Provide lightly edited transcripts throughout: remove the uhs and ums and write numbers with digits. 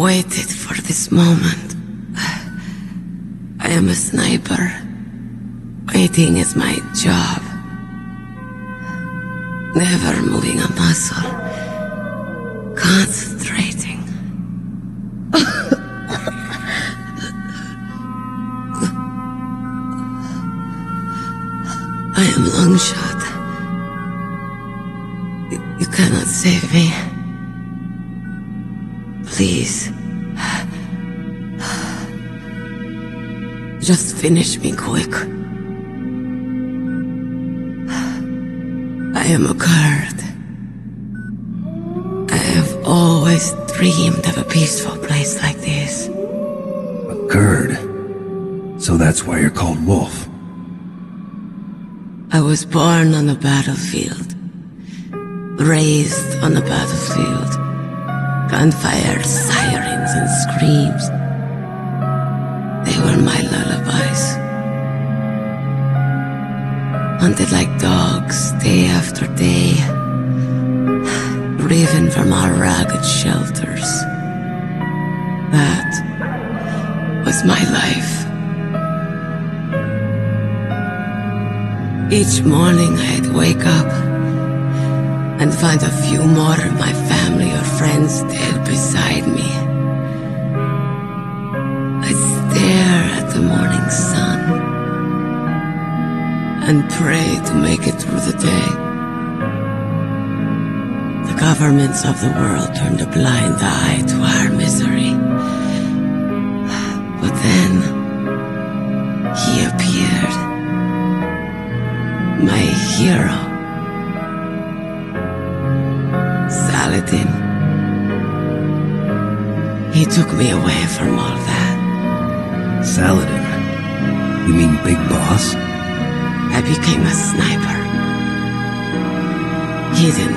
waited for this moment. I am a sniper. Waiting is my job. Never moving a muscle. Concentrating. I am long shot. You cannot save me. Please. Just finish me quick. I am a Kurd. I have always dreamed of a peaceful place like this. A Kurd? So that's why you're called Wolf. I was born on the battlefield. Raised on the battlefield. Gunfire, sirens, and screams. They were my lullabies. Hunted like dogs, day after day. Driven from our ragged shelters. That was my life. Each morning I'd wake up and find a few more of my family or friends dead beside me. I'd stare at the morning sun and pray to make it through the day. The governments of the world turned a blind eye to our misery. But then he appeared, my hero. Saladin. He took me away from all that. Saladin? You mean Big Boss? I became a sniper. Hidden,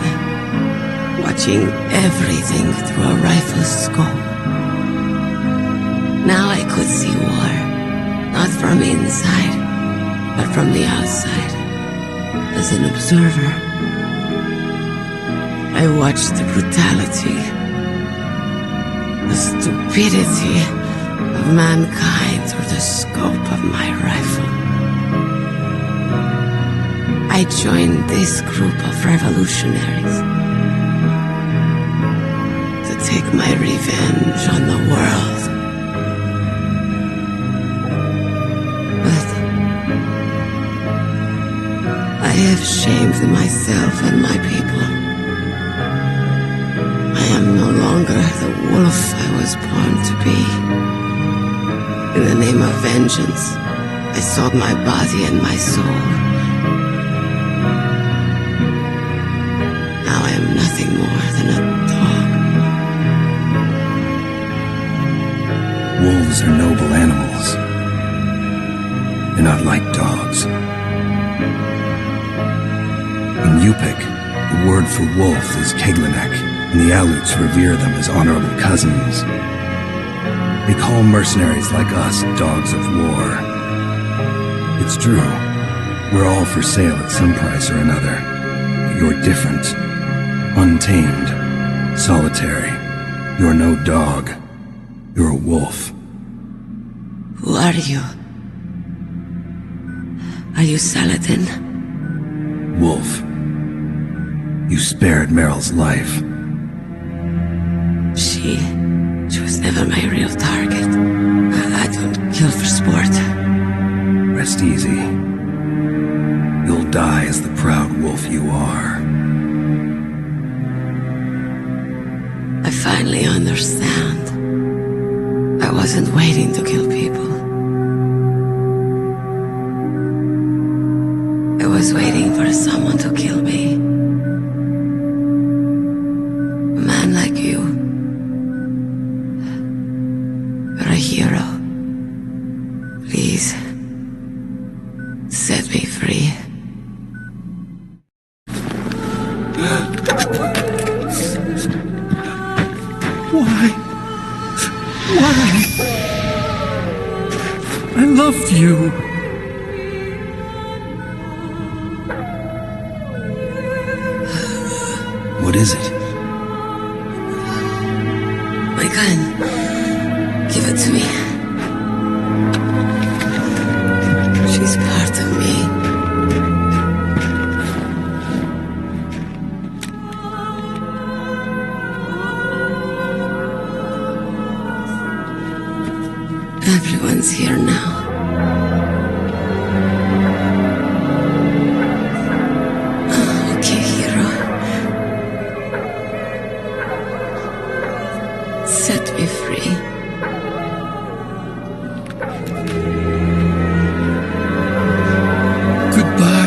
watching everything through a rifle's scope. Now I could see war, not from inside, but from the outside, as an observer. I watched the brutality, the stupidity of mankind through the scope of my rifle. I joined this group of revolutionaries to take my revenge on the world. But I have shamed myself and my people. I am no longer the wolf I was born to be. In the name of vengeance, I sold my body and my soul. Now I am nothing more than a dog. Wolves are noble animals. They're not like dogs. In Yupik, the word for wolf is Keglanek, and the Aleuts revere them as honorable cousins. They call mercenaries like us dogs of war. It's true, we're all for sale at some price or another, but you're different. Untamed, solitary. You're no dog. You're a wolf. Who are you? Are you Saladin? Wolf. You spared Meryl's life. She was never my real target. I don't kill for sport. Rest easy. You'll die as the proud wolf you are. I finally understand. I wasn't waiting to kill people. I was waiting for someone to kill me. A man like you. You're a hero. Please, set me free. Why? I loved you. What is it? My gun. one's here now. Okay, hero. Set me free. Goodbye.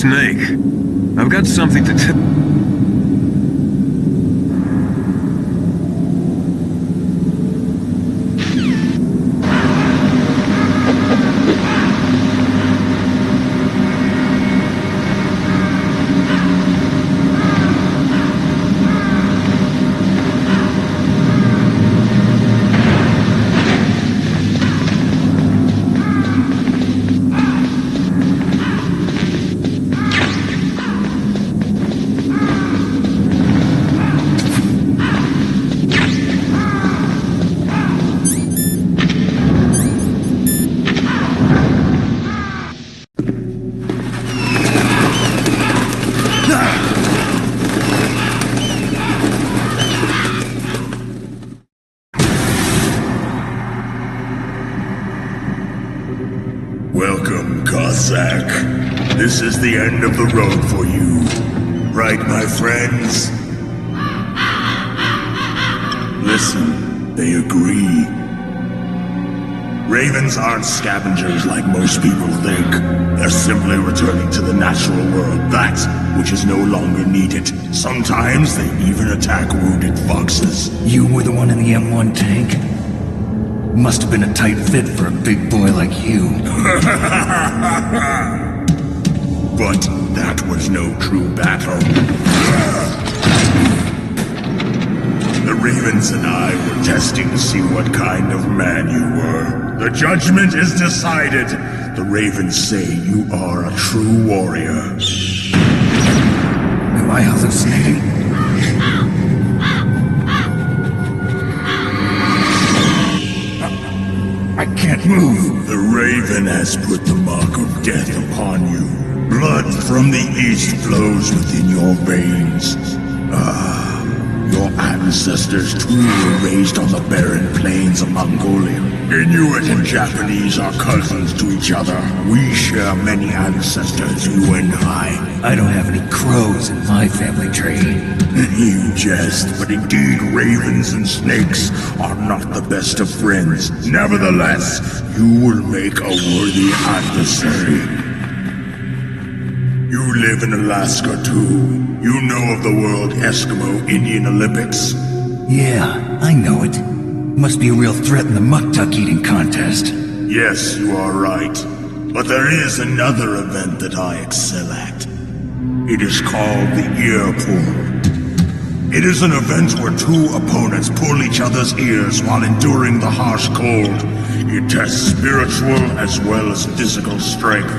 Snake, I've got something to tell. Welcome, Cossack. This is the end of the road for you. Right, my friends? Listen, they agree. Ravens aren't scavengers like most people think. They're simply returning to the natural world, that which is no longer needed. Sometimes they even attack wounded foxes. You were the one in the M1 tank? Must have been a tight fit for a big boy like you. But that was no true battle. The Ravens and I were testing to see what kind of man you were. The judgment is decided. The Ravens say you are a true warrior. Am I hallucinating? I can't move. The Raven has put the mark of death upon you. Blood from the east flows within your veins. Your ancestors too were raised on the barren plains of Mongolia. Inuit and Japanese are cousins to each other. We share many ancestors, you and I don't have any crows in my family tree. You jest, but indeed ravens and snakes are not the best of friends. Nevertheless, you will make a worthy adversary. You live in Alaska too. You know of the World Eskimo Indian Olympics? Yeah, I know it. Must be a real threat in the muck-duck eating contest. Yes, you are right. But there is another event that I excel at. It is called the ear pull. It is an event where two opponents pull each other's ears while enduring the harsh cold. It tests spiritual as well as physical strength.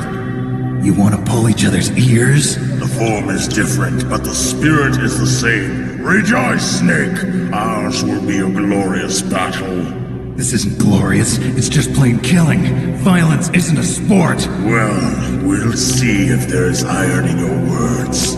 You want to pull each other's ears? The form is different, but the spirit is the same. Rejoice, Snake! Ours will be a glorious battle. This isn't glorious, it's just plain killing. Violence isn't a sport. Well, we'll see if there's iron in your words.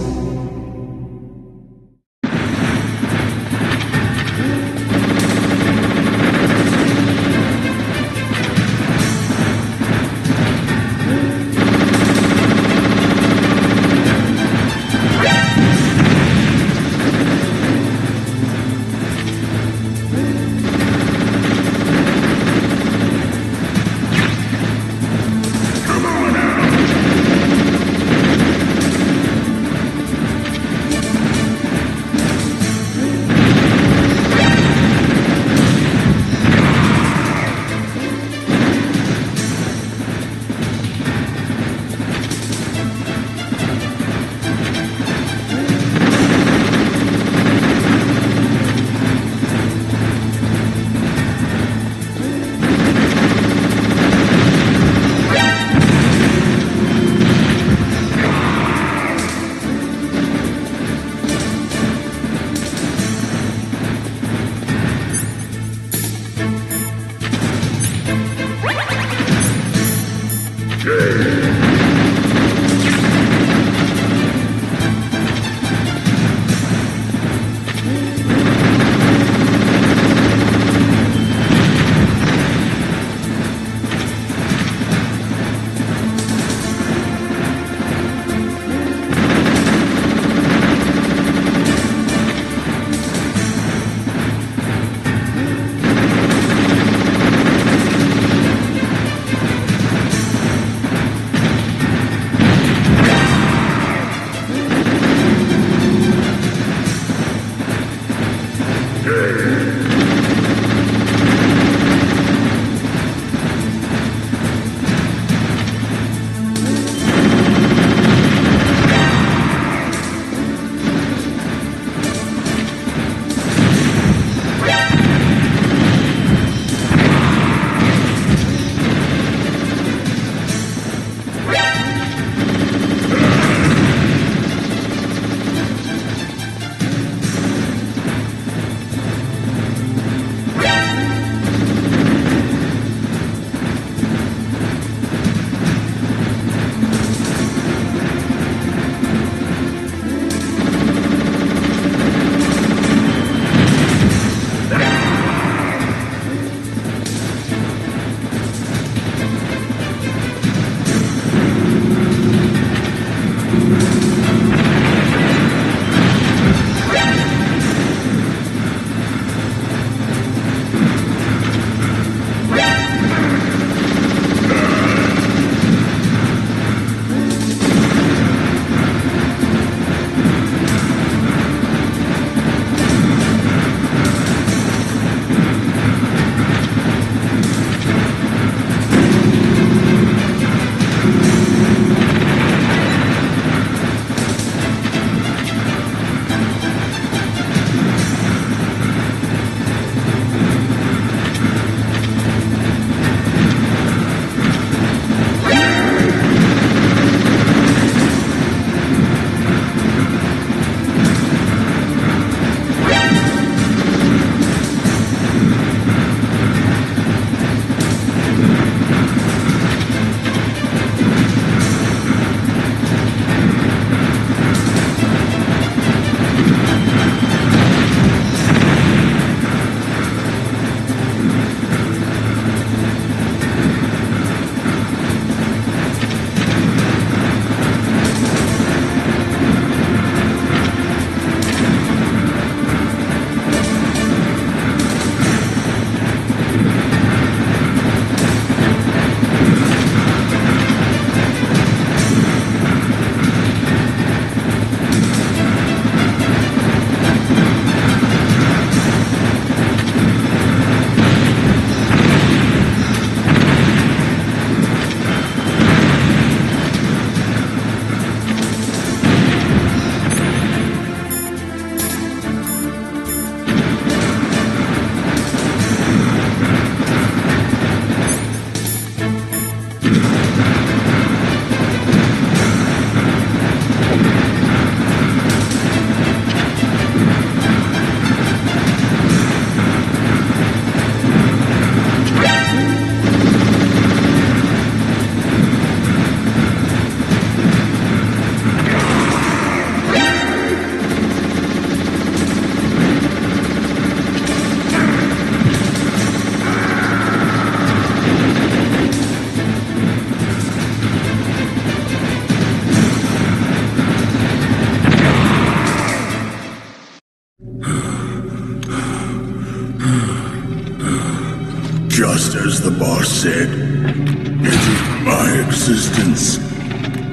as the boss said, it is my existence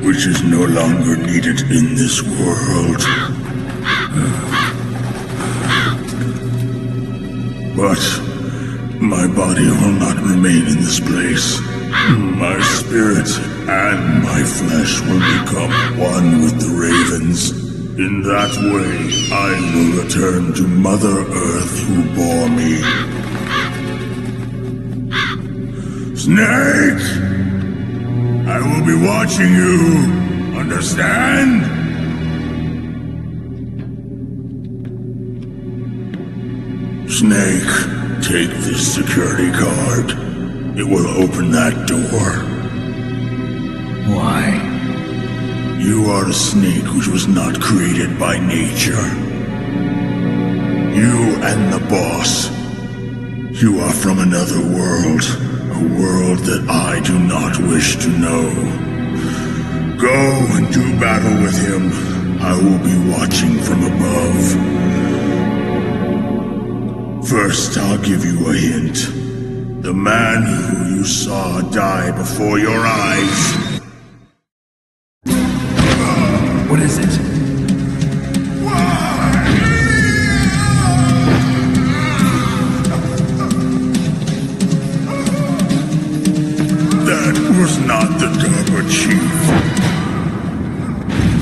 which is no longer needed in this world. But my body will not remain in this place. My spirit and my flesh will become one with the ravens. In that way, I will return to Mother Earth who bore me. Snake! I will be watching you. Understand? Snake, take this security card. It will open that door. Why? You are a snake which was not created by nature. You and the boss. You are from another world. A world that I do not wish to know. Go and do battle with him. I will be watching from above. First, I'll give you a hint. The man who you saw die before your eyes. What is it? That was not the Durbar Chief.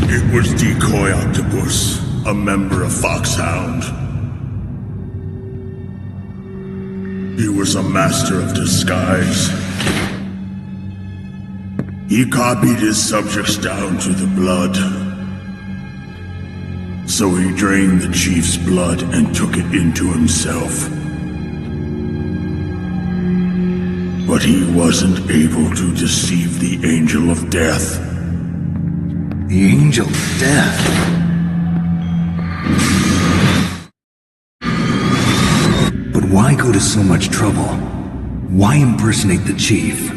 It was Decoy Octopus, a member of Foxhound. He was a master of disguise. He copied his subjects down to the blood. So he drained the chief's blood and took it into himself. But he wasn't able to deceive the Angel of Death. The Angel of Death? But why go to so much trouble? Why impersonate the chief?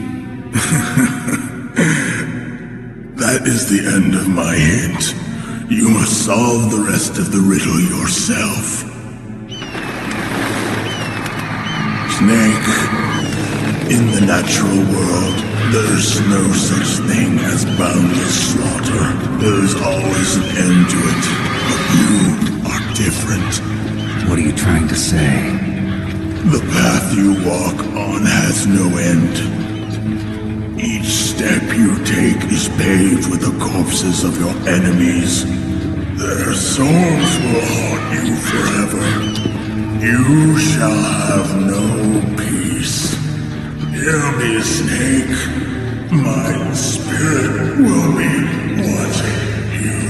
That is the end of my hint. You must solve the rest of the riddle yourself. Snake, in the natural world, there's no such thing as boundless slaughter. There's always an end to it. But you are different. What are you trying to say? The path you walk on has no end. Each step you take is paved with the corpses of your enemies. Their souls will haunt you forever. You shall have no peace. Hear me, Snake. My spirit will be watching you.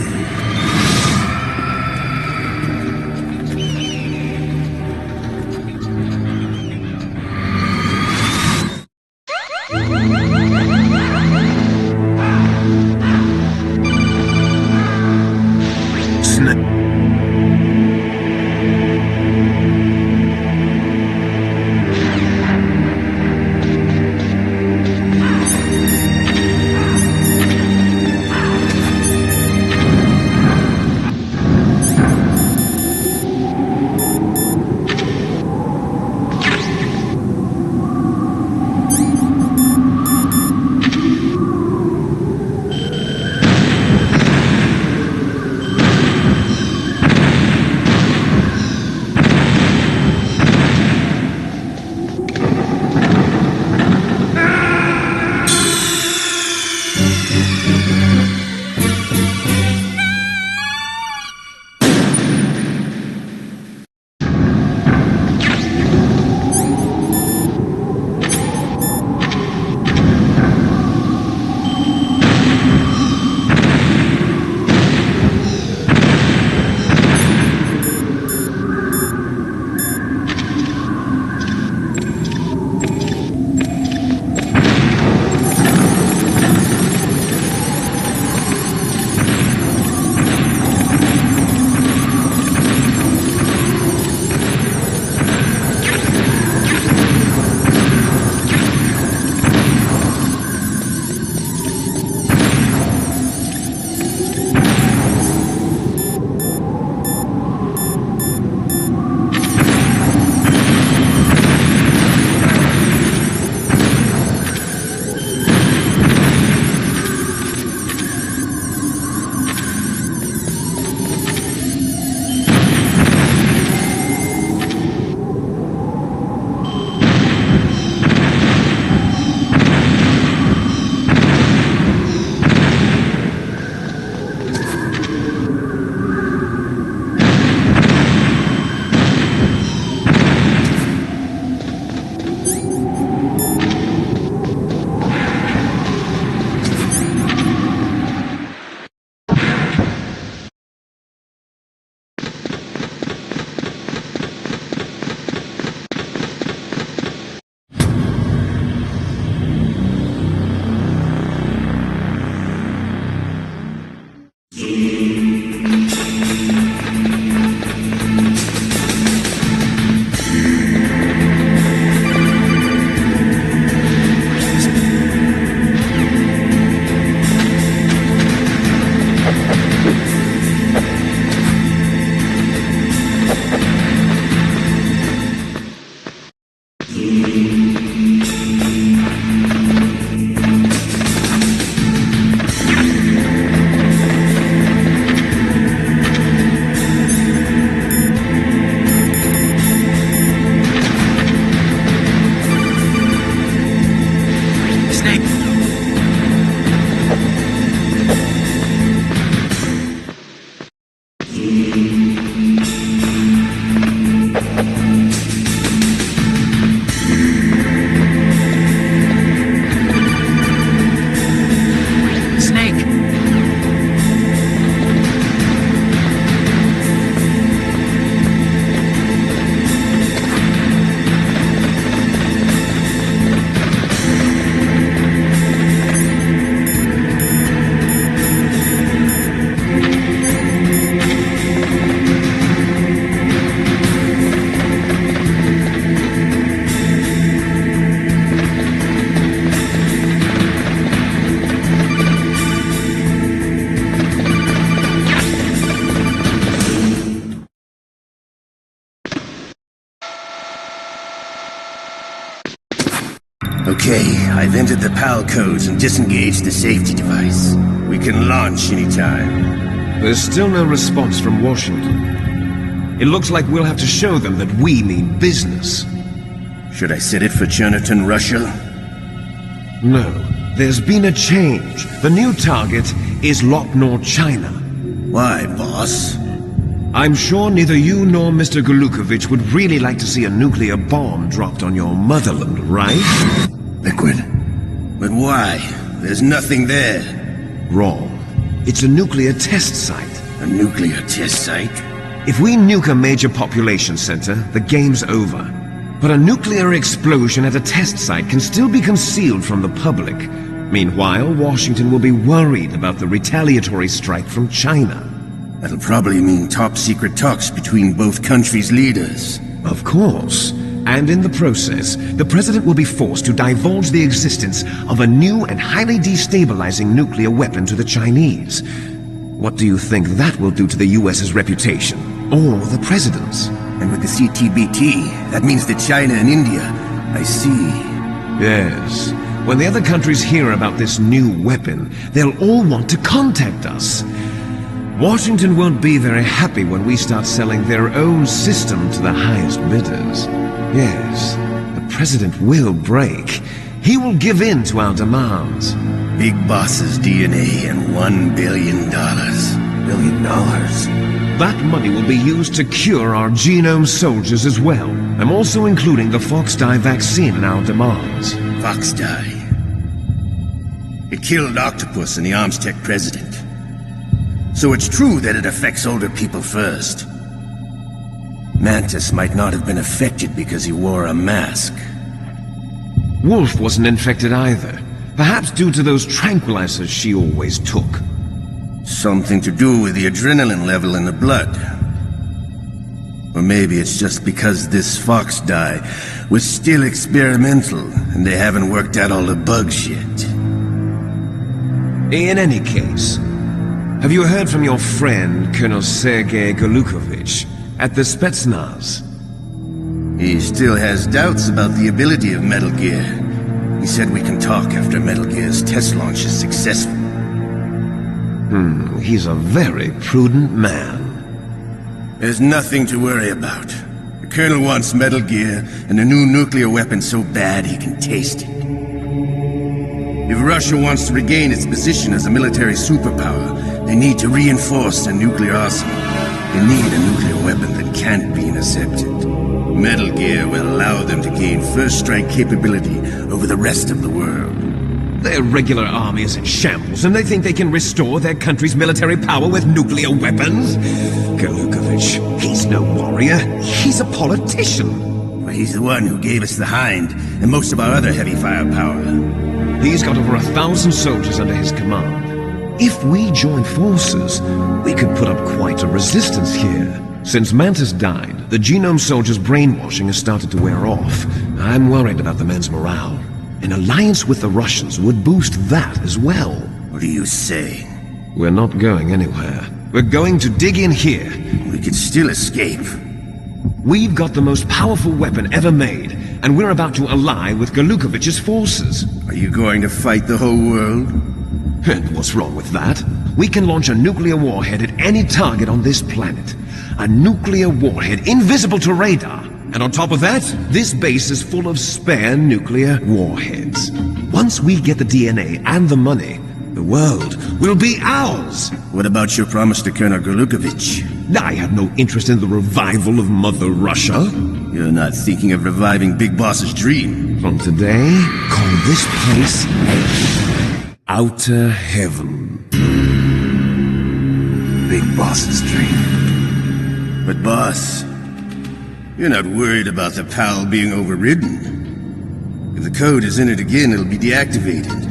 the PAL codes and disengage the safety device. We can launch anytime. There's still no response from Washington. It looks like we'll have to show them that we mean business. Should I set it for Cherniton, Russia? No. There's been a change. The new target is Lopnor, China. Why, boss? I'm sure neither you nor Mr. Golukovich would really like to see a nuclear bomb dropped on your motherland, right? Liquid. But why? There's nothing there. Wrong. It's a nuclear test site. A nuclear test site? If we nuke a major population center, the game's over. But a nuclear explosion at a test site can still be concealed from the public. Meanwhile, Washington will be worried about the retaliatory strike from China. That'll probably mean top-secret talks between both countries' leaders. Of course. And in the process, the president will be forced to divulge the existence of a new and highly destabilizing nuclear weapon to the Chinese. What do you think that will do to the US's reputation? Or the president's? And with the CTBT, that means that China and India. I see. Yes. When the other countries hear about this new weapon, they'll all want to contact us. Washington won't be very happy when we start selling their own system to the highest bidders. Yes, the president will break. He will give in to our demands. Big Boss's DNA and $1 billion. $1 billion? That money will be used to cure our genome soldiers as well. I'm also including the Fox-dye vaccine in our demands. Fox-dye? It killed Octopus and the Armstech president. So it's true that it affects older people first. Mantis might not have been affected because he wore a mask. Wolf wasn't infected either. Perhaps due to those tranquilizers she always took. Something to do with the adrenaline level in the blood. Or maybe it's just because this fox dye was still experimental and they haven't worked out all the bugs yet. In any case, have you heard from your friend, Colonel Sergei Golukovich, at the Spetsnaz? He still has doubts about the ability of Metal Gear. He said we can talk after Metal Gear's test launch is successful. He's a very prudent man. There's nothing to worry about. The Colonel wants Metal Gear and a new nuclear weapon so bad he can taste it. If Russia wants to regain its position as a military superpower, they need to reinforce their nuclear arsenal. They need a nuclear weapon that can't be intercepted. Metal Gear will allow them to gain first strike capability over the rest of the world. Their regular army is in shambles, and they think they can restore their country's military power with nuclear weapons? Golukovich, he's no warrior. He's a politician. Well, he's the one who gave us the Hind and most of our other heavy firepower. He's got over 1,000 soldiers under his command. If we join forces, we could put up quite a resistance here. Since Mantis died, the genome soldiers' brainwashing has started to wear off. I'm worried about the men's morale. An alliance with the Russians would boost that as well. What are you saying? We're not going anywhere. We're going to dig in here. We could still escape. We've got the most powerful weapon ever made, and we're about to ally with Golukovich's forces. Are you going to fight the whole world? And what's wrong with that? We can launch a nuclear warhead at any target on this planet. A nuclear warhead invisible to radar. And on top of that, this base is full of spare nuclear warheads. Once we get the DNA and the money, the world will be ours. What about your promise to Colonel Golukovich? I have no interest in the revival of Mother Russia. You're not thinking of reviving Big Boss's dream. From today, call this place Outer Heaven. Big Boss's dream. But boss, you're not worried about the PAL being overridden. If the code is in it again, it'll be deactivated.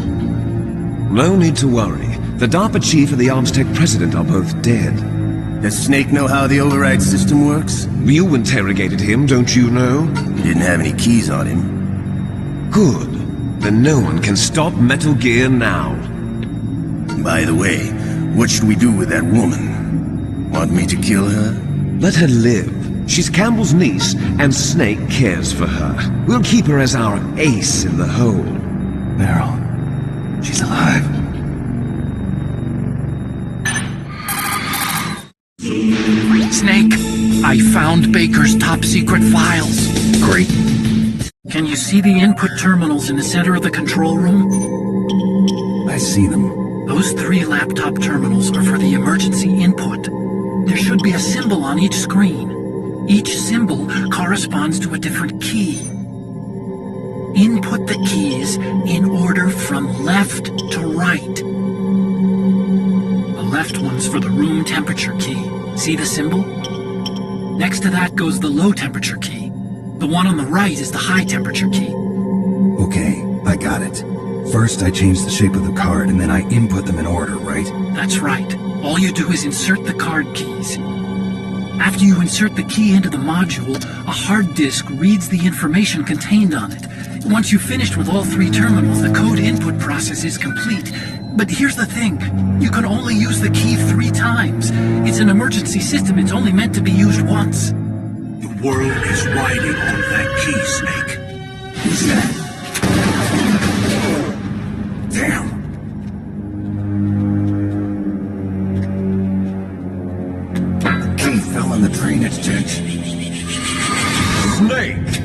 No need to worry. The DARPA chief and the Armstech president are both dead. Does Snake know how the override system works? You interrogated him, don't you know? He didn't have any keys on him. Good. Then no one can stop Metal Gear now. By the way, what should we do with that woman? Want me to kill her? Let her live. She's Campbell's niece, and Snake cares for her. We'll keep her as our ace in the hole. Meryl. alive. Snake, I found Baker's top secret files. Great. Can you see the input terminals in the center of the control room? I see them. Those 3 laptop terminals are for the emergency input. There should be a symbol on each screen. Each symbol corresponds to a different key. Input the keys in order from left to right. The left one's for the room temperature key. See the symbol? Next to that goes the low temperature key. The one on the right is the high temperature key. Okay, I got it. First, I change the shape of the card, and then I input them in order, right? That's right. All you do is insert the card keys. After you insert the key into the module, a hard disk reads the information contained on it. Once you've finished with all 3 terminals, the code input process is complete. But here's the thing. You can only use the key 3 times. It's an emergency system. It's only meant to be used once. The world is riding on that key, Snake. Who's that? Damn. The key fell in the drainage ditch. Snake!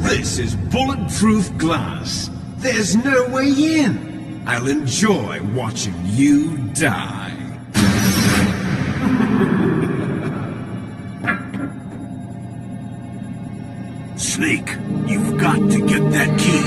This is bulletproof glass. There's no way in. I'll enjoy watching you die. Snake, you've got to get that key.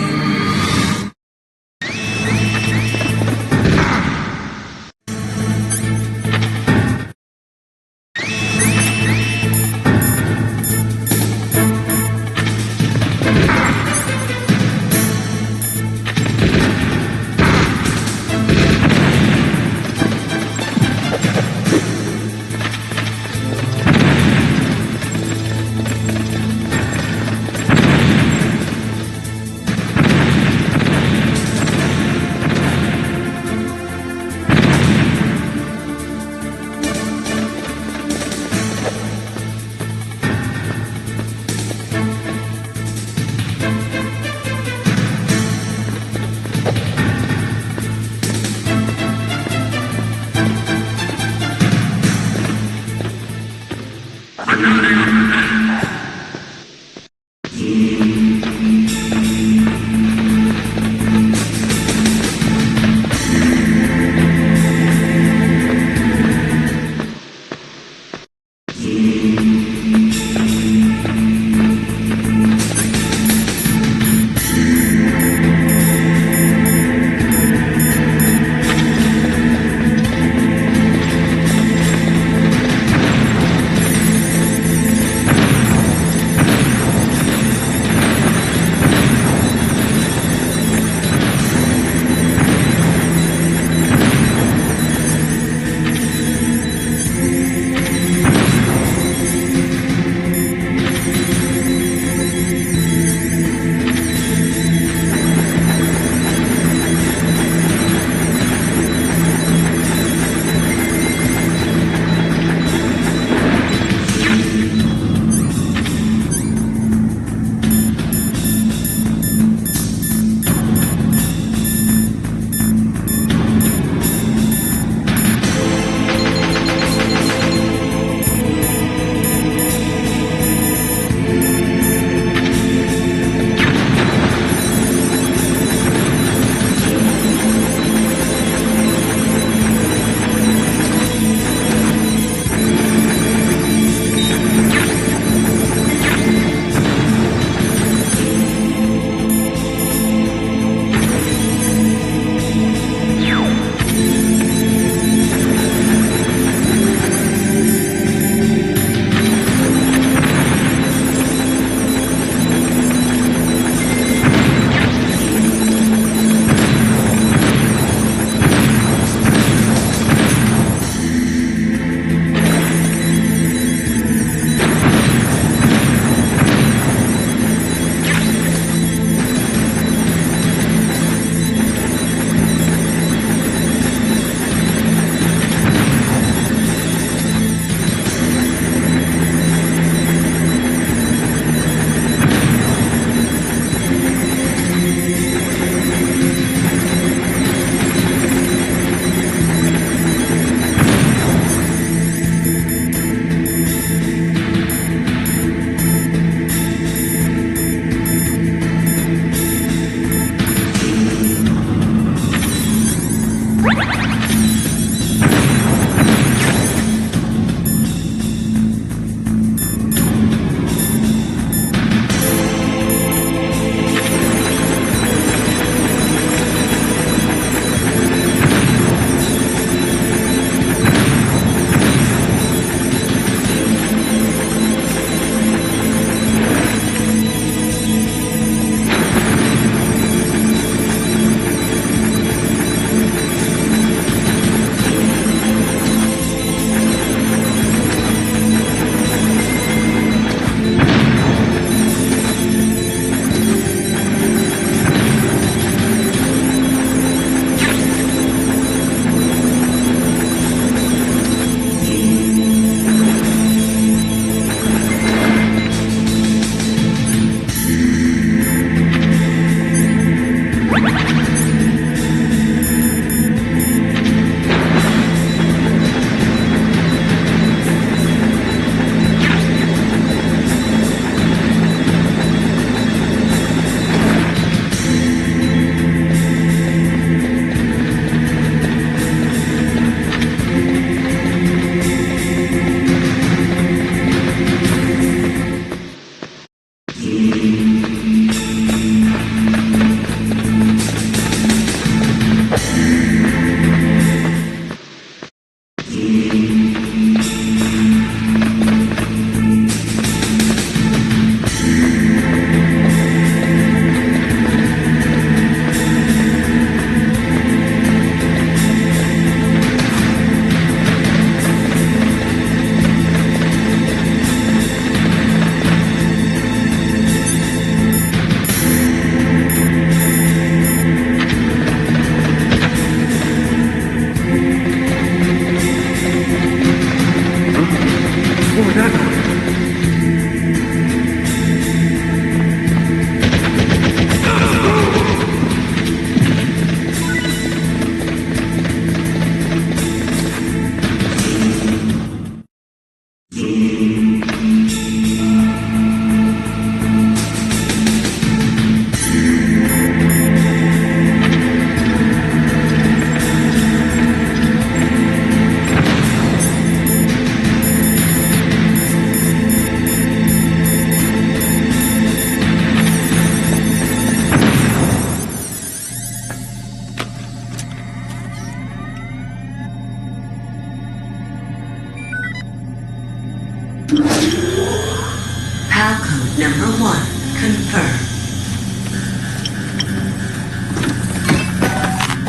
number 1 confirmed.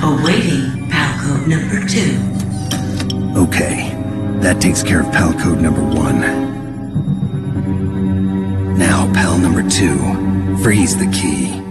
Awaiting PAL code number 2. Okay, that takes care of PAL code number 1. Now, PAL number 2, freeze the key.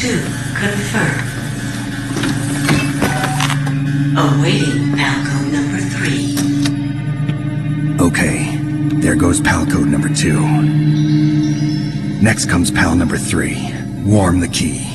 2 confirmed. Awaiting Palco number 3. Okay, there goes pal code number 2. Next comes pal number 3. Warm the key.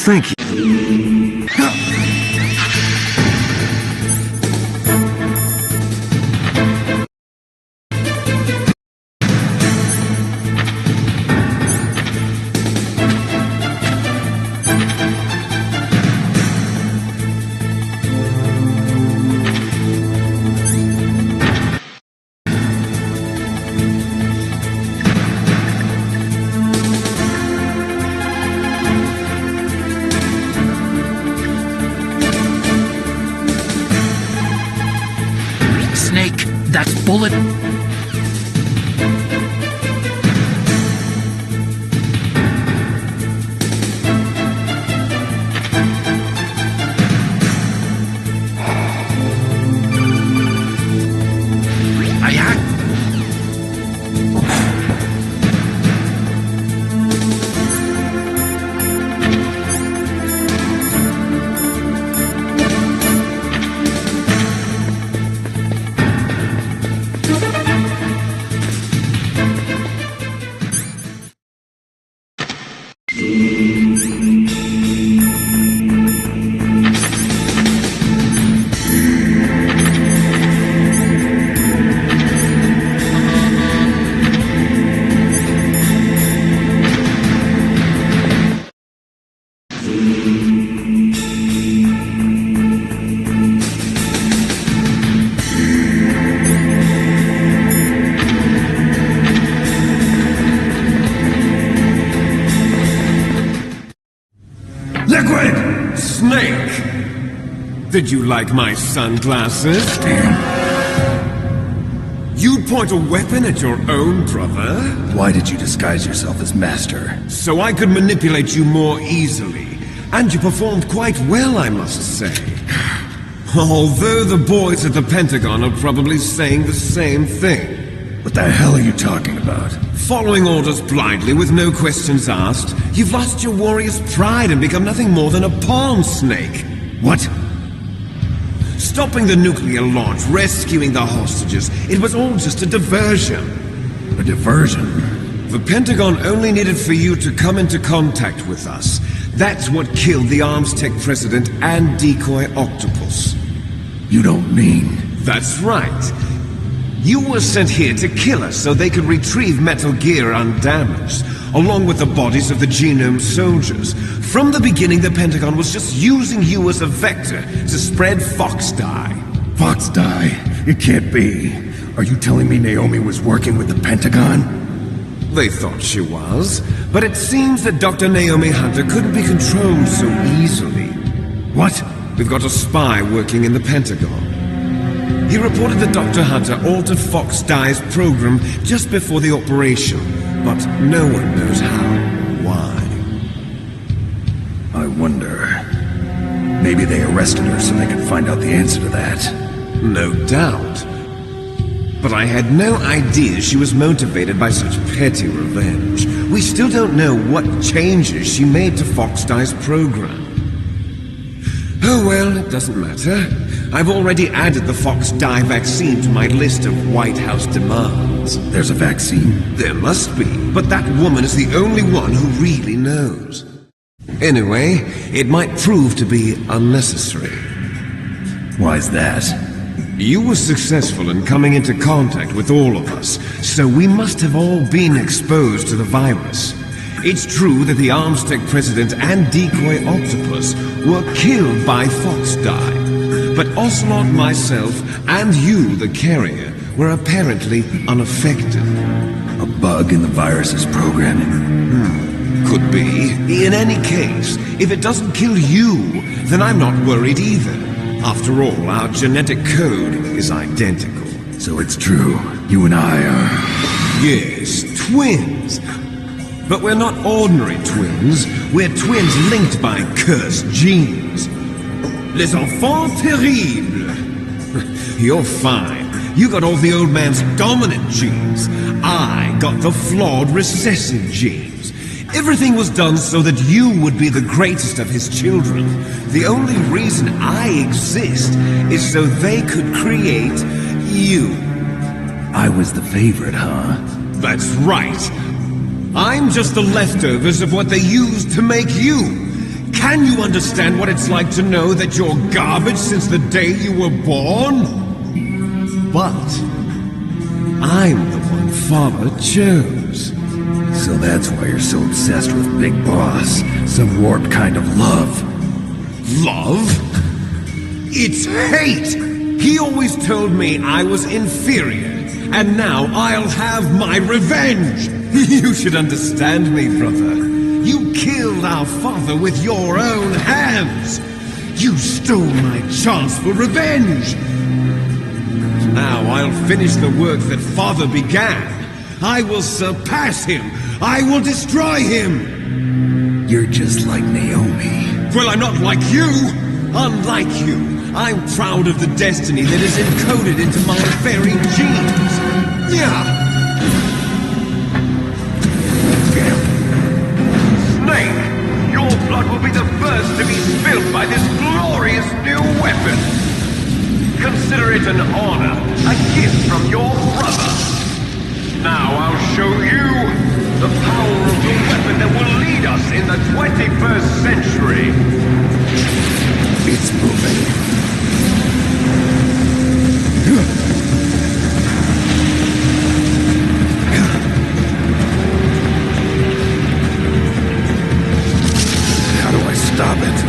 Thank you. Snake, that bullet. Snake! Did you like my sunglasses? You'd point a weapon at your own brother? Why did you disguise yourself as master? So I could manipulate you more easily. And you performed quite well, I must say. Although the boys at the Pentagon are probably saying the same thing. What the hell are you talking about? Following orders blindly with no questions asked, you've lost your warrior's pride and become nothing more than a pawn, Snake. What? Stopping the nuclear launch, rescuing the hostages, it was all just a diversion. A diversion? The Pentagon only needed for you to come into contact with us. That's what killed the Arms Tech president and decoy octopus. You don't mean... That's right. You were sent here to kill us so they could retrieve Metal Gear undamaged, along with the bodies of the Genome soldiers. From the beginning, the Pentagon was just using you as a vector to spread Fox dye. Fox dye? It can't be. Are you telling me Naomi was working with the Pentagon? They thought she was, but it seems that Dr. Naomi Hunter couldn't be controlled so easily. What? We've got a spy working in the Pentagon. He reported that Dr. Hunter altered Fox Dye's program just before the operation, but no one knows how or why. I wonder... Maybe they arrested her so they could find out the answer to that. No doubt. But I had no idea she was motivated by such petty revenge. We still don't know what changes she made to Fox Dye's program. Oh well, it doesn't matter. I've already added the Fox Dye vaccine to my list of White House demands. There's a vaccine? There must be, but that woman is the only one who really knows. Anyway, it might prove to be unnecessary. Why's that? You were successful in coming into contact with all of us, so we must have all been exposed to the virus. It's true that the Arms Tech president and decoy octopus were killed by Fox Dye, but Ocelot, myself, and you, the carrier, were apparently unaffected. A bug in the virus's programming? Could be. In any case, if it doesn't kill you, then I'm not worried either. After all, our genetic code is identical. So it's true. You and I are... Yes, twins. But we're not ordinary twins. We're twins linked by cursed genes. Les enfants terribles. You're fine. You got all the old man's dominant genes. I got the flawed recessive genes. Everything was done so that you would be the greatest of his children. The only reason I exist is so they could create you. I was the favorite, huh? That's right. I'm just the leftovers of what they used to make you. Can you understand what it's like to know that you're garbage since the day you were born? But I'm the one Father chose. So that's why you're so obsessed with Big Boss. Some warped kind of love. Love? It's hate! He always told me I was inferior, and now I'll have my revenge! You should understand me, brother. You killed our father with your own hands! You stole my chance for revenge! Now I'll finish the work that father began. I will surpass him! I will destroy him! You're just like Naomi. Well, I'm not like you! Unlike you, I'm proud of the destiny that is encoded into my very genes! Yeah! Snake! Your blood will be the first to be spilled by this glorious new weapon! Consider it an honor, a gift from your brother! Now I'll show you the power of the weapon that will lead us in the 21st century! It's moving. How do I stop it?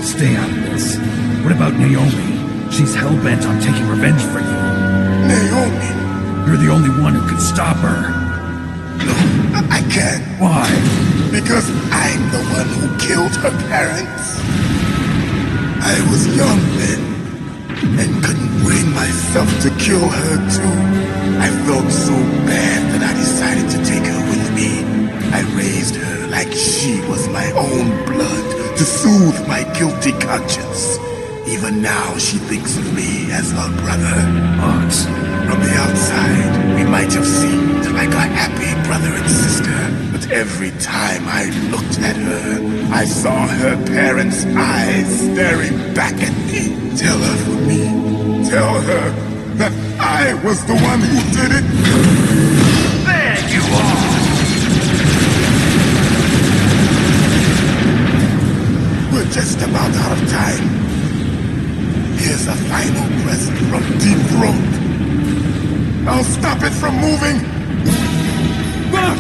Stay out of this. What about Naomi? She's hell-bent on taking revenge for you. Naomi? You're the only one who can stop her. No, I can't. Why? Because I'm the one who killed her parents. I was young then, and couldn't bring myself to kill her too. I felt so bad that I decided to take her with me. I raised her like she was my to soothe my guilty conscience. Even now she thinks of me as her brother. Fox. From the outside, we might have seemed like a happy brother and sister, but every time I looked at her, I saw her parents' eyes staring back at me. Tell her for me. Tell her that I was the one who did it. There you are! We're just about out of time. Here's a final present from Deep Throat. I'll stop it from moving. But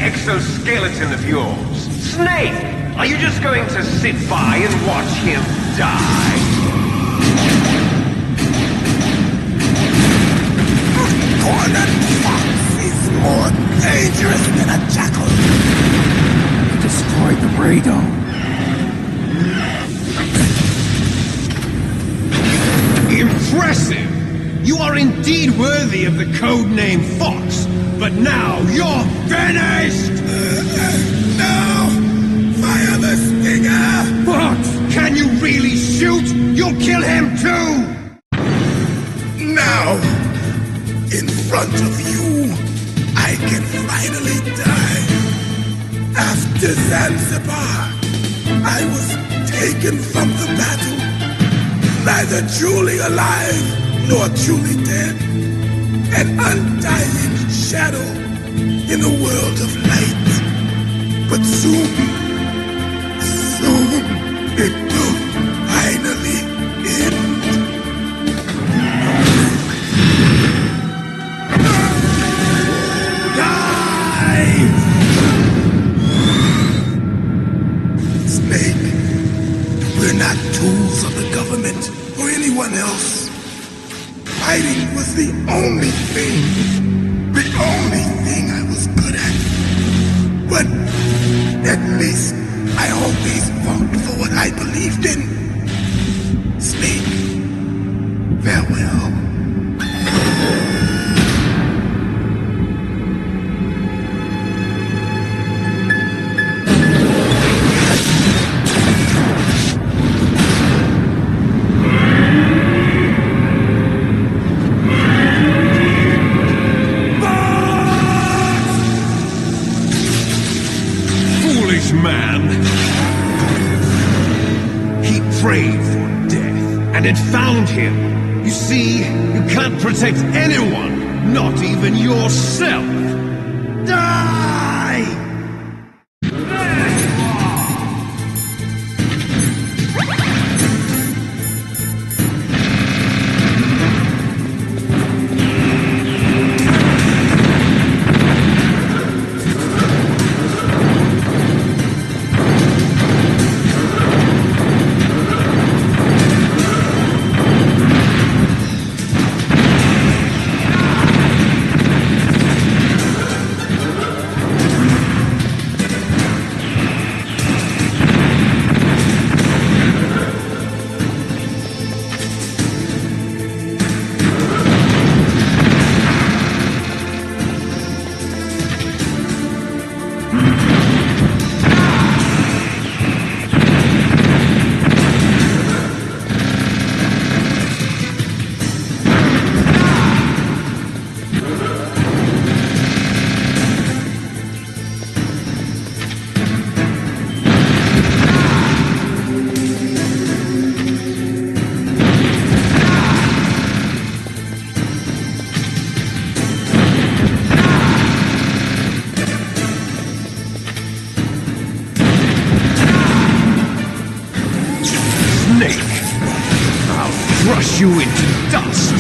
exoskeleton of yours. Snake, are you just going to sit by and watch him die? Cornered fox is more dangerous than a jackal. He destroyed the radome. Impressive! You are indeed worthy of the codename Fox, but now you're finished! No! Fire the stinger! Fox, can you really shoot? You'll kill him too! Now, in front of you, I can finally die. After Zanzibar, I was taken from the battle, neither truly alive nor truly dead, an undying shadow in a world of light. But soon it will finally end. Die! Snake, we're not tools of the government or anyone else. Fighting was the only thing I was good at. But at least I always fought for what I believed in. Snake, farewell. Man. He prayed for death, and it found him. You see, you can't protect anyone, not even yourself. Die! There you are! Crush you into dust.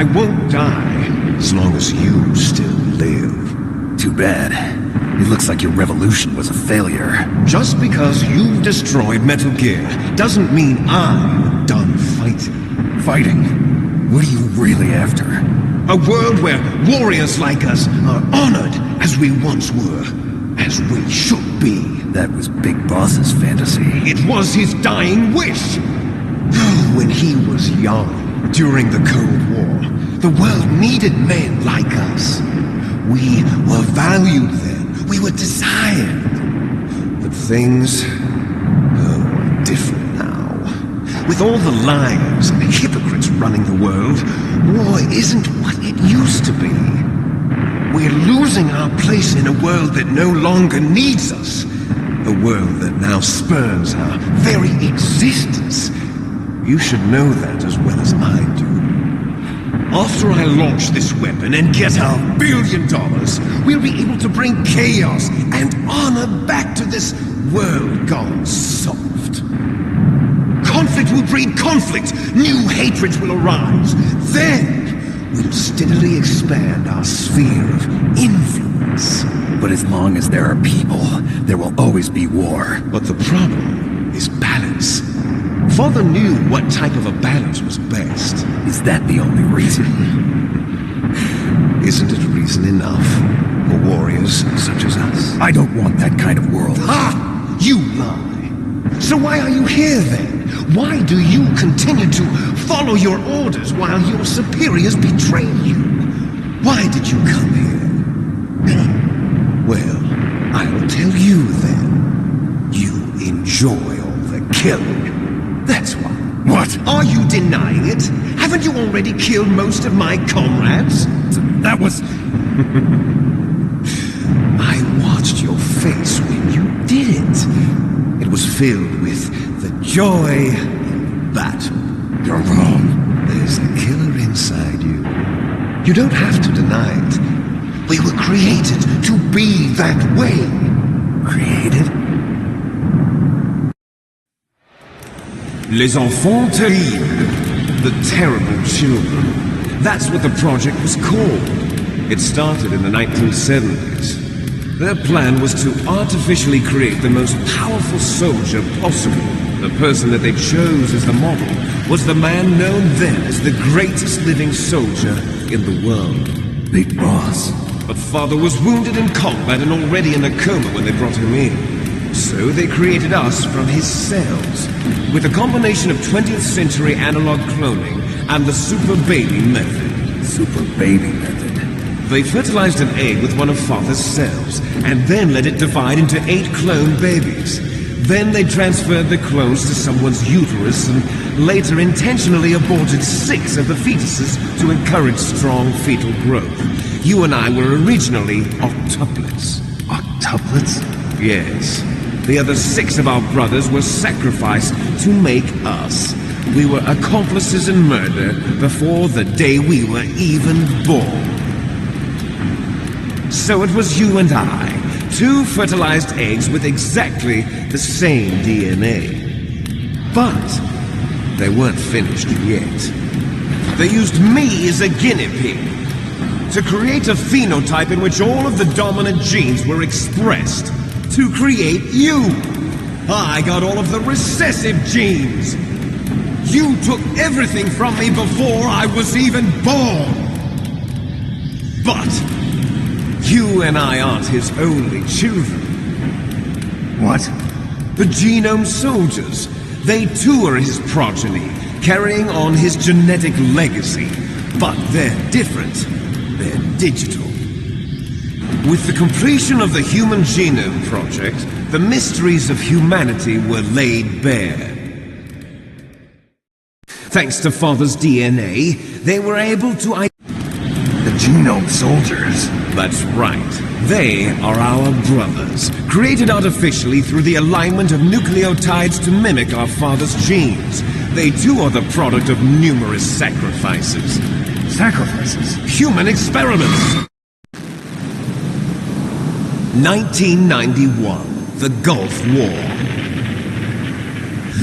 I won't die as long as you still live. Too bad. It looks like your revolution was a failure. Just because you've destroyed Metal Gear doesn't mean I'm done fighting. Fighting? What are you really after? A world where warriors like us are honored as we once were, as we should be. That was Big Boss's fantasy. It was his dying wish. When he was young, during the Cold War, the world needed men like us. We were valued then. We were desired. But things are different now. With all the liars and hypocrites running the world, war isn't what it used to be. We're losing our place in a world that no longer needs us. A world that now spurns our very existence. You should know that as well as I do. After I launch this weapon and get our $1 billion, we'll be able to bring chaos and honor back to this world gone soft. Conflict will breed conflict. New hatreds will arise. Then we'll steadily expand our sphere of influence. But as long as there are people, there will always be war. But the problem is balance. Father knew what type of a balance was best. Is that the only reason? Isn't it reason enough for warriors such as us? I don't want that kind of world. Ha! You lie. So why are you here then? Why do you continue to follow your orders while your superiors betray you? Why did you come here? Well, I'll tell you then. You enjoy all the killing. That's why. What? Are you denying it? Haven't you already killed most of my comrades? That was... I watched your face when you did it. It was filled with the joy of battle. You're wrong. There's a killer inside you. You don't have to deny it. We were created to be that way. Created? Les enfants terribles. The terrible children. That's what the project was called. It started in the 1970s. Their plan was to artificially create the most powerful soldier possible. The person that they chose as the model was the man known then as the greatest living soldier in the world. Big Boss. But Father was wounded in combat and already in a coma when they brought him in. So they created us from his cells, with a combination of 20th century analog cloning and the super baby method. Super baby method. They fertilized an egg with one of Father's cells, and then let it divide into 8 clone babies. Then they transferred the clones to someone's uterus and later intentionally aborted 6 of the fetuses to encourage strong fetal growth. You and I were originally octuplets. Octuplets? Yes. The other 6 of our brothers were sacrificed to make us. We were accomplices in murder before the day we were even born. So it was you and I, 2 fertilized eggs with exactly the same DNA. But they weren't finished yet. They used me as a guinea pig to create a phenotype in which all of the dominant genes were expressed. To create you. I got all of the recessive genes. You took everything from me before I was even born. But you and I aren't his only children. What? The genome soldiers. They too are his progeny, carrying on his genetic legacy. But they're different. They're digital. With the completion of the Human Genome Project, the mysteries of humanity were laid bare. Thanks to Father's DNA, they were able to... The genome soldiers. That's right. They are our brothers, created artificially through the alignment of nucleotides to mimic our father's genes. They too are the product of numerous sacrifices. Sacrifices? Human experiments! 1991, the Gulf War.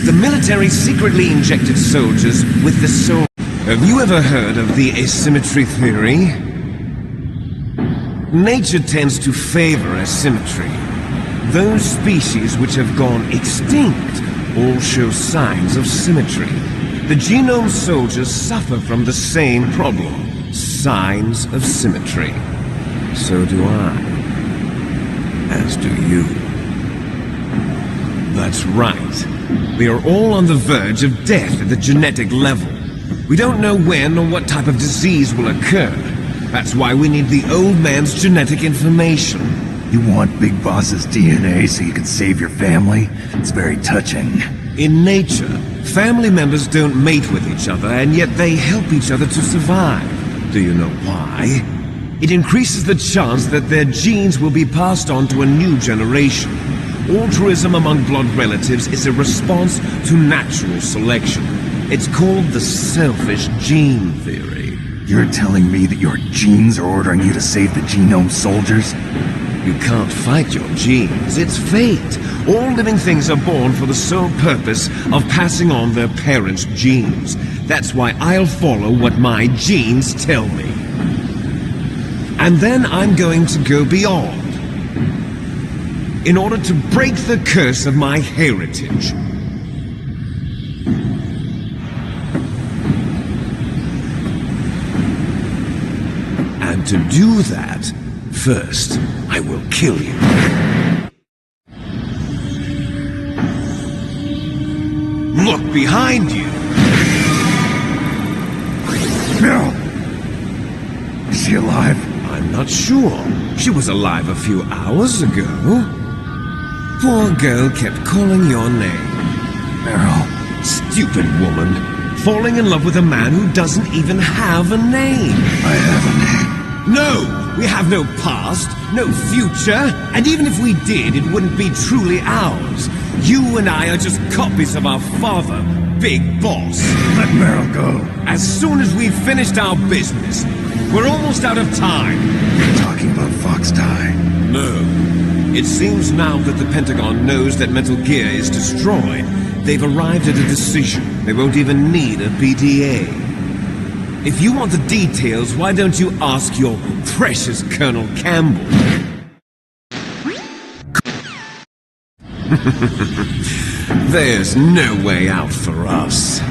The military secretly injected soldiers with the soul. Have you ever heard of the asymmetry theory? Nature tends to favor asymmetry. Those species which have gone extinct all show signs of symmetry. The genome soldiers suffer from the same problem, signs of symmetry. So do I. As do you. That's right. We are all on the verge of death at the genetic level. We don't know when or what type of disease will occur. That's why we need the old man's genetic information. You want Big Boss's DNA so you can save your family? It's very touching. In nature, family members don't mate with each other, and yet they help each other to survive. Do you know why? It increases the chance that their genes will be passed on to a new generation. Altruism among blood relatives is a response to natural selection. It's called the selfish gene theory. You're telling me that your genes are ordering you to save the genome soldiers? You can't fight your genes. It's fate. All living things are born for the sole purpose of passing on their parents' genes. That's why I'll follow what my genes tell me. And then I'm going to go beyond, in order to break the curse of my heritage. And to do that, first, I will kill you. Look behind you! Meryl! Is she alive? I'm not sure. She was alive a few hours ago. Poor girl kept calling your name. Meryl. Stupid woman. Falling in love with a man who doesn't even have a name. I have a name. No! We have no past, no future, and even if we did, it wouldn't be truly ours. You and I are just copies of our father, Big Boss. Let Meryl go. As soon as we've finished our business, we're almost out of time. You're talking about Fox Die. No. It seems now that the Pentagon knows that Metal Gear is destroyed. They've arrived at a decision. They won't even need a PDA. If you want the details, why don't you ask your precious Colonel Campbell? There's no way out for us.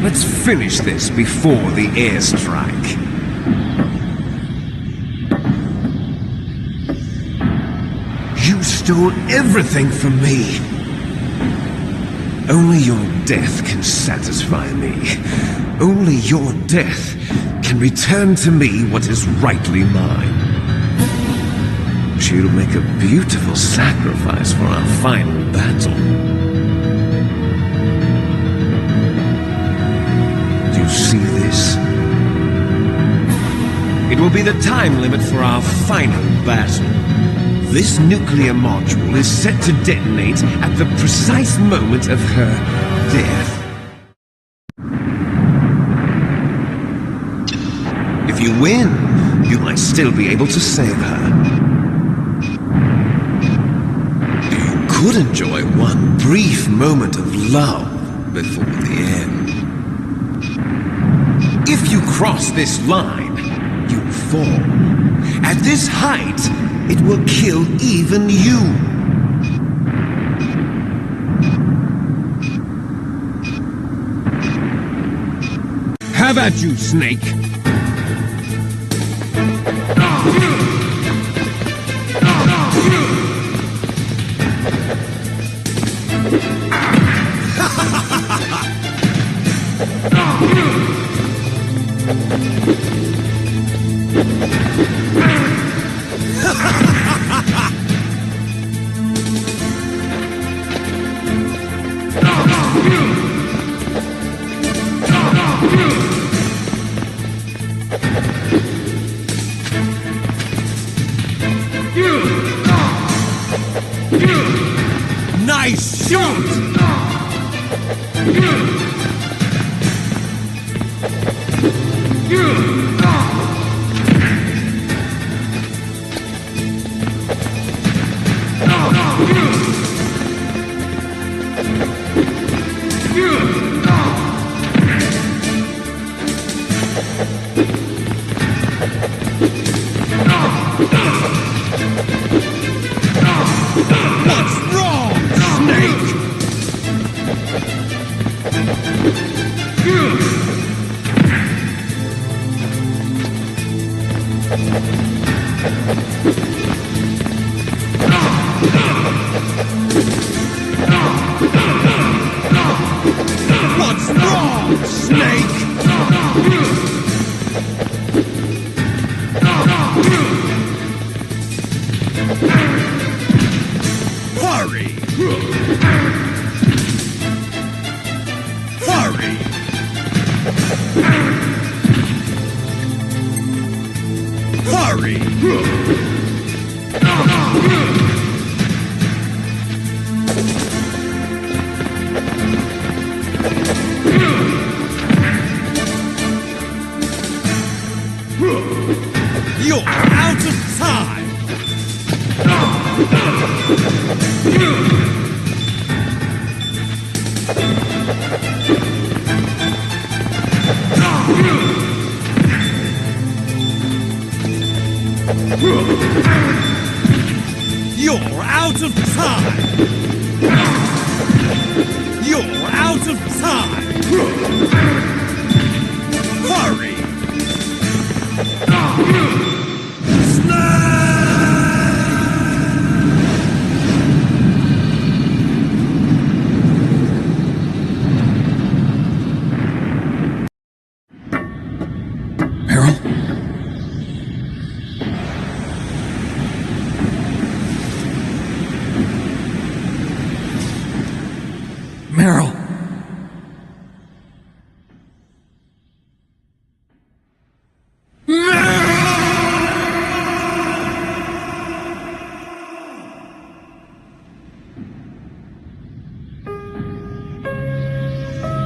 Let's finish this before the airstrike. You stole everything from me. Only your death can satisfy me. Only your death can return to me what is rightly mine. She'll make a beautiful sacrifice for our final battle. Do you see this? It will be the time limit for our final battle. This nuclear module is set to detonate at the precise moment of her death. If you win, you might still be able to save her. You could enjoy one brief moment of love before the end. If you cross this line, you'll fall. At this height, it will kill even you. Have at you, Snake. Nice shot! You're out of time! You're out of time! Hurry! Meryl? Meryl!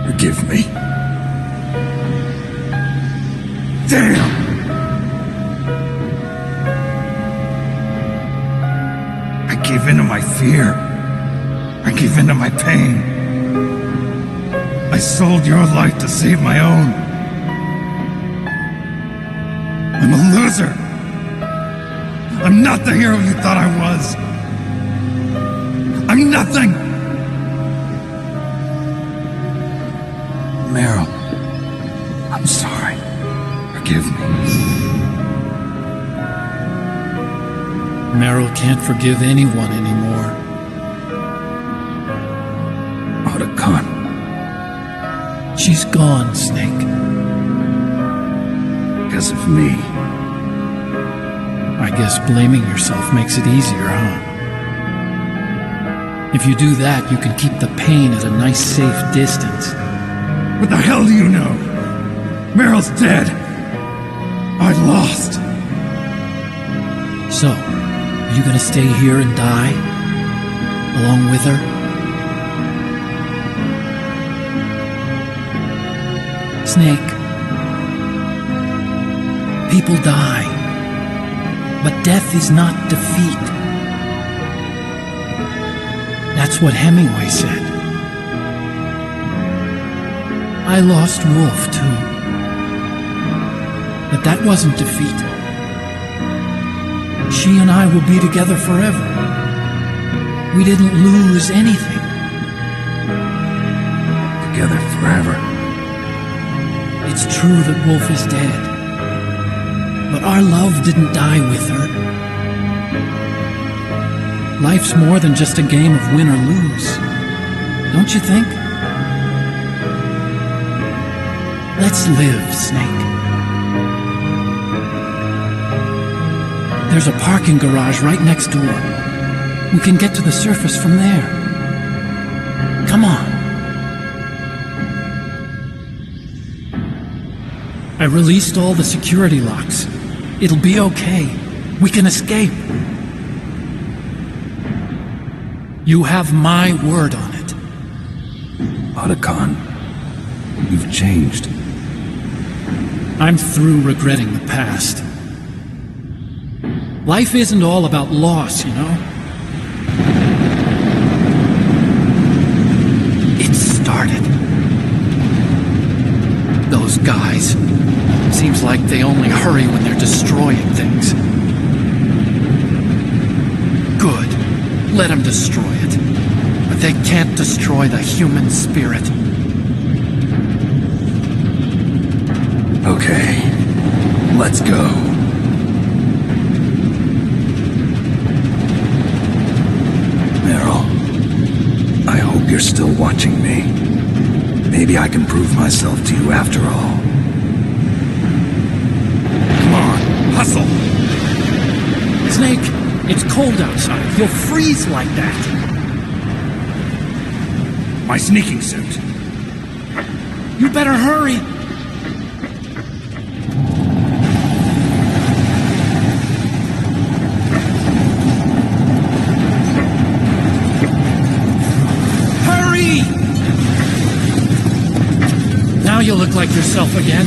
Forgive me. Damn! I gave in to my fear. I gave in to my pain. I sold your life to save my own. I'm a loser. I'm not the hero you thought I was. I'm nothing. Meryl, I'm sorry. Forgive me. Meryl can't forgive anyone anymore. Otacon. She's gone, Snake. Because of me. I guess blaming yourself makes it easier, huh? If you do that, you can keep the pain at a nice, safe distance. What the hell do you know? Meryl's dead. I lost. So, are you gonna stay here and die? Along with her? Snake. People die. But death is not defeat. That's what Hemingway said. I lost Wolf, too. But that wasn't defeat. She and I will be together forever. We didn't lose anything. Together forever. It's true that Wolf is dead. But our love didn't die with her. Life's more than just a game of win or lose. Don't you think? Let's live, Snake. There's a parking garage right next door. We can get to the surface from there. Come on. I released all the security locks. It'll be okay. We can escape. You have my word on it. Otacon, you've changed. I'm through regretting the past. Life isn't all about loss, you know? It started. Those guys. Seems like they only hurry when they're destroying things. Good. Let them destroy it. But they can't destroy the human spirit. Okay, let's go. Meryl, I hope you're still watching me. Maybe I can prove myself to you after all. Come on, hustle! Snake, it's cold outside. You'll freeze like that. My sneaking suit. You better hurry. Now you look like yourself again.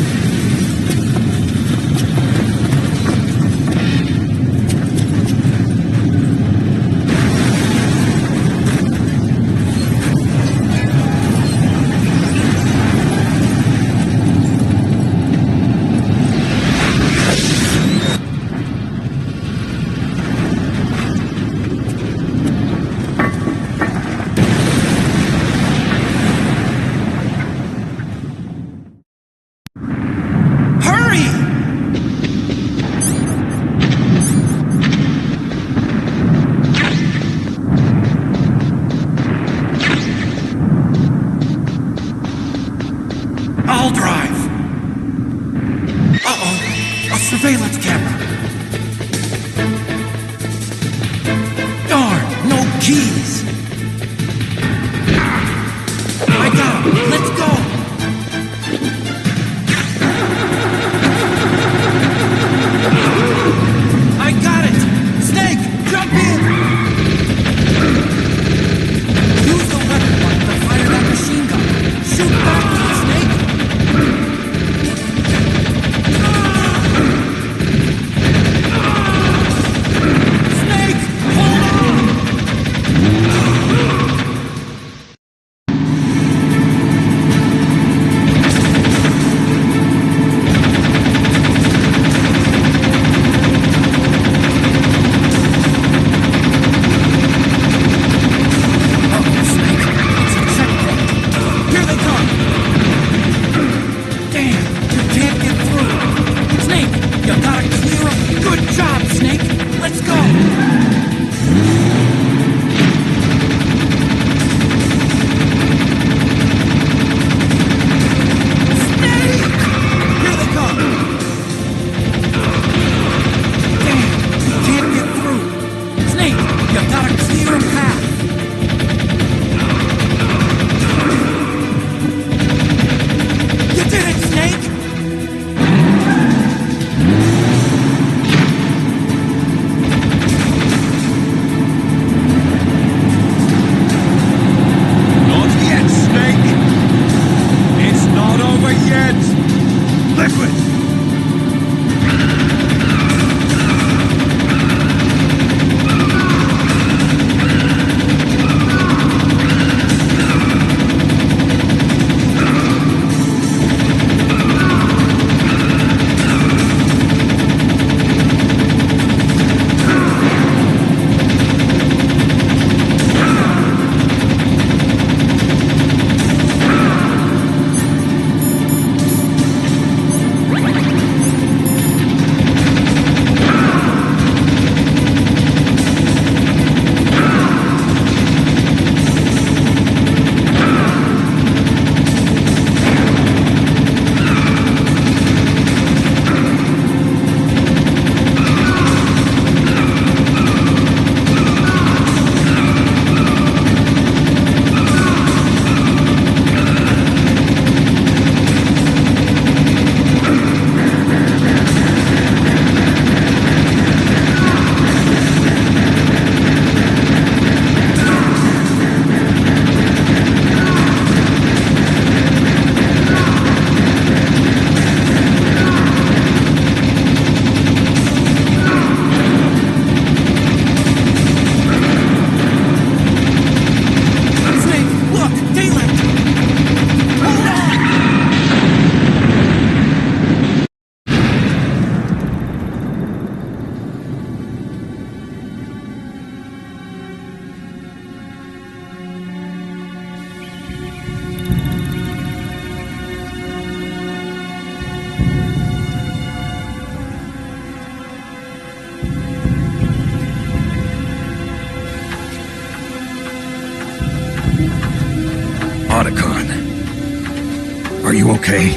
Are you okay?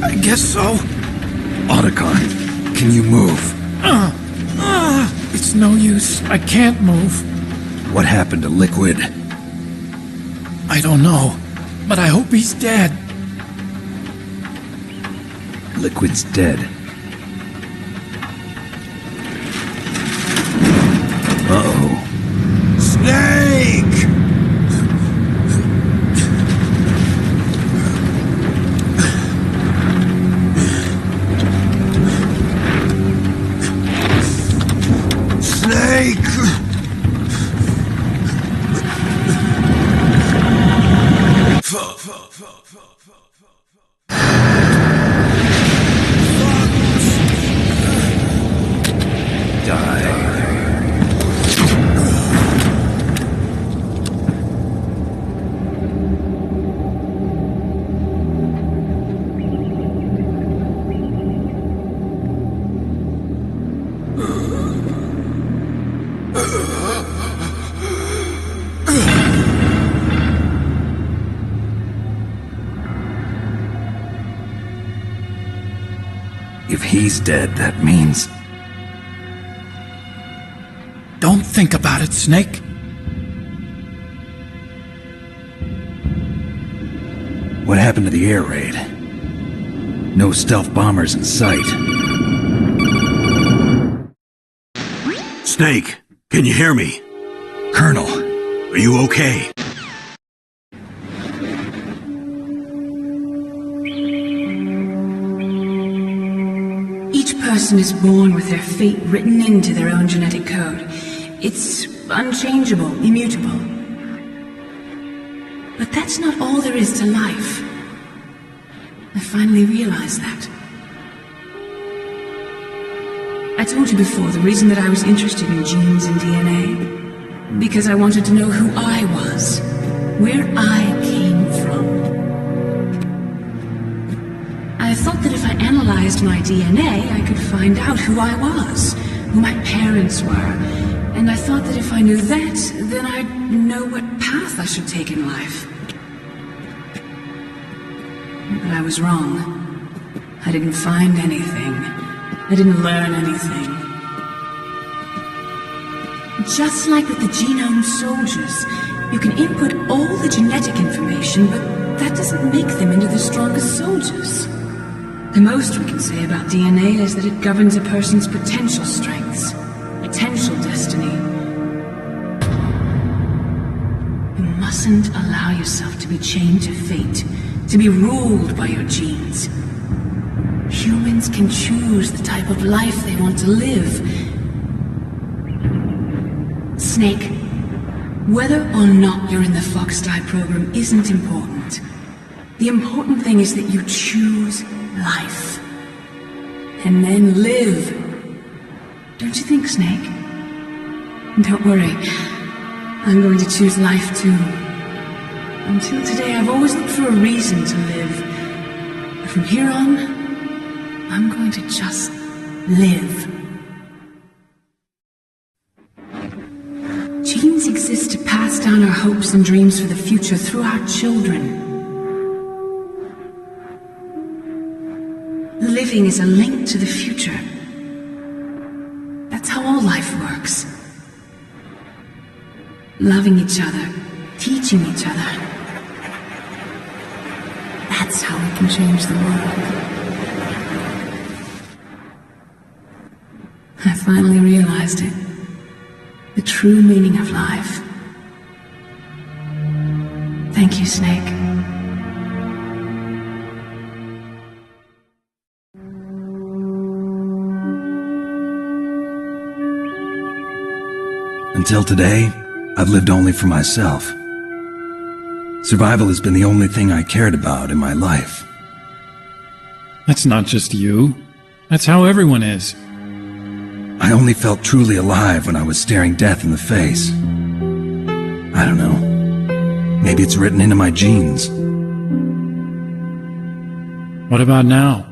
I guess so. Otacon, can you move? It's no use. I can't move. What happened to Liquid? I don't know, but I hope he's dead. Liquid's dead. Uh-oh. Snake! Snake! If he's dead, that means... Don't think about it, Snake. What happened to the air raid? No stealth bombers in sight. Snake, can you hear me? Colonel, Are you okay? Each person is born with their fate written into their own genetic code. It's unchangeable, immutable. But that's not all there is to life. I finally realized that. I told you before the reason that I was interested in genes and DNA. Because I wanted to know who I was, where I came from. I thought that if I analyzed my DNA, I could find out who I was, who my parents were. And I thought that if I knew that, then I'd know what path I should take in life. But I was wrong. I didn't find anything. I didn't learn anything. Just like with the genome soldiers, you can input all the genetic information, but that doesn't make them into the strongest soldiers. The most we can say about DNA is that it governs a person's potential strengths, potential destiny. You mustn't allow yourself to be chained to fate, to be ruled by your genes. Humans can choose the type of life they want to live. Snake, whether or not you're in the Fox-Die program isn't important. The important thing is that you choose life. And then live. Don't you think, Snake? Don't worry. I'm going to choose life too. Until today, I've always looked for a reason to live. But from here on, I'm going to just live. Genes exist to pass down our hopes and dreams for the future through our children. Living is a link to the future. That's how all life works. Loving each other, teaching each other. That's how we can change the world. I finally realized it. The true meaning of life. Thank you, Snake. Until today, I've lived only for myself. Survival has been the only thing I cared about in my life. That's not just you. That's how everyone is. I only felt truly alive when I was staring death in the face. I don't know. Maybe it's written into my genes. What about now?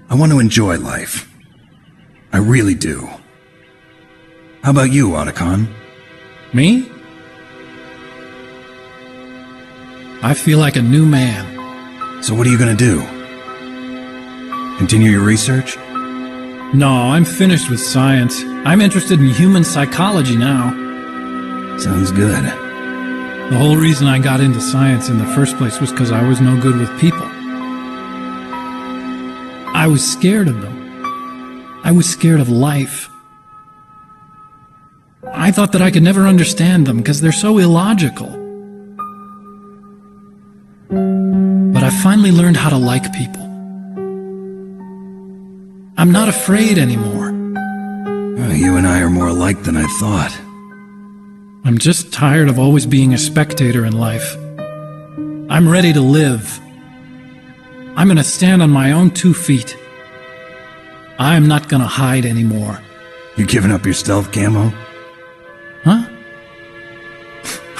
I want to enjoy life. I really do. How about you, Otacon? Me? I feel like a new man. So what are you gonna do? Continue your research? No, I'm finished with science. I'm interested in human psychology now. Sounds good. The whole reason I got into science in the first place was because I was no good with people. I was scared of them. I was scared of life. I thought that I could never understand them because they're so illogical. But I finally learned how to like people. I'm not afraid anymore. You and I are more alike than I thought. I'm just tired of always being a spectator in life. I'm ready to live. I'm gonna stand on my own 2 feet. I'm not gonna hide anymore. You giving up your stealth camo? Huh?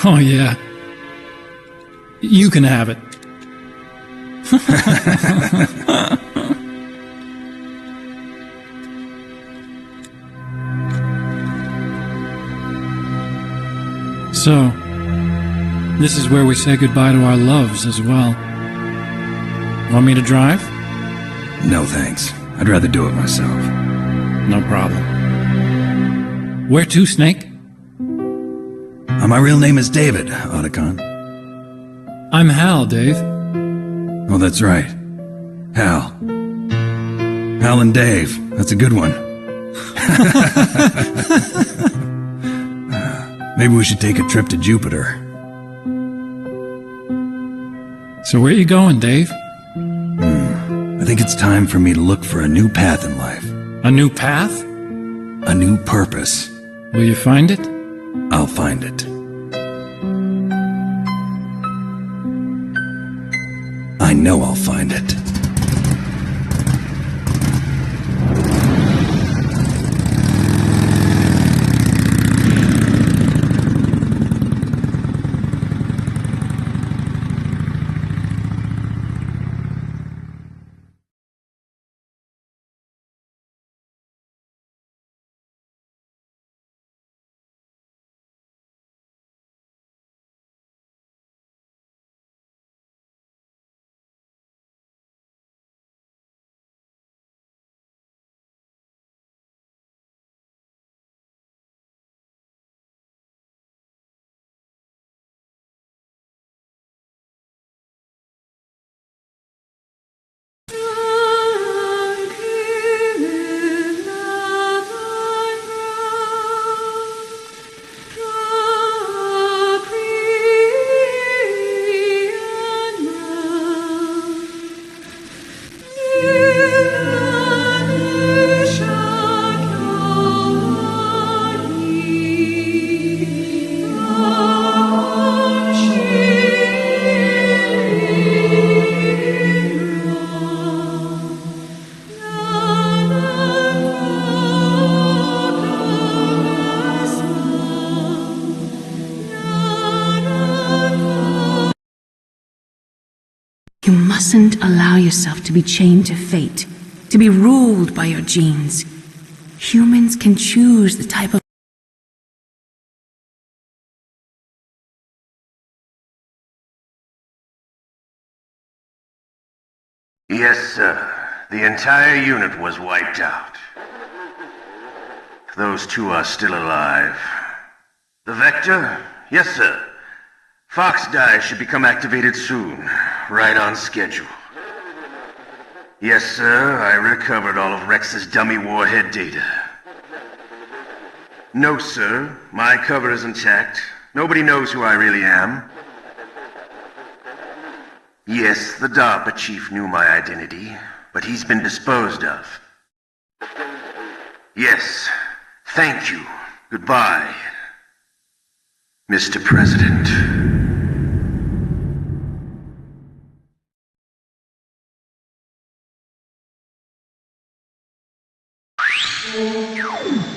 Oh yeah. You can have it. So, this is where we say goodbye to our loves as well. Want me to drive? No thanks. I'd rather do it myself. No problem. Where to, Snake? My real name is David, Otacon. I'm Hal, Dave. Oh, that's right. Hal. Hal and Dave. That's a good one. Maybe we should take a trip to Jupiter. So where you going, Dave? I think it's time for me to look for a new path in life. A new path? A new purpose. Will you find it? I'll find it. I know I'll find it. You mustn't allow yourself to be chained to fate, to be ruled by your genes. Humans can choose the type of Yes, sir. The entire unit was wiped out. Those two are still alive. The Vector? Yes, sir. Fox Die should become activated soon. Right on schedule. Yes, sir. I recovered all of Rex's dummy warhead data. No, sir. My cover is intact. Nobody knows who I really am. Yes, the DARPA chief knew my identity, but he's been disposed of. Yes. Thank you. Goodbye, Mr. President. you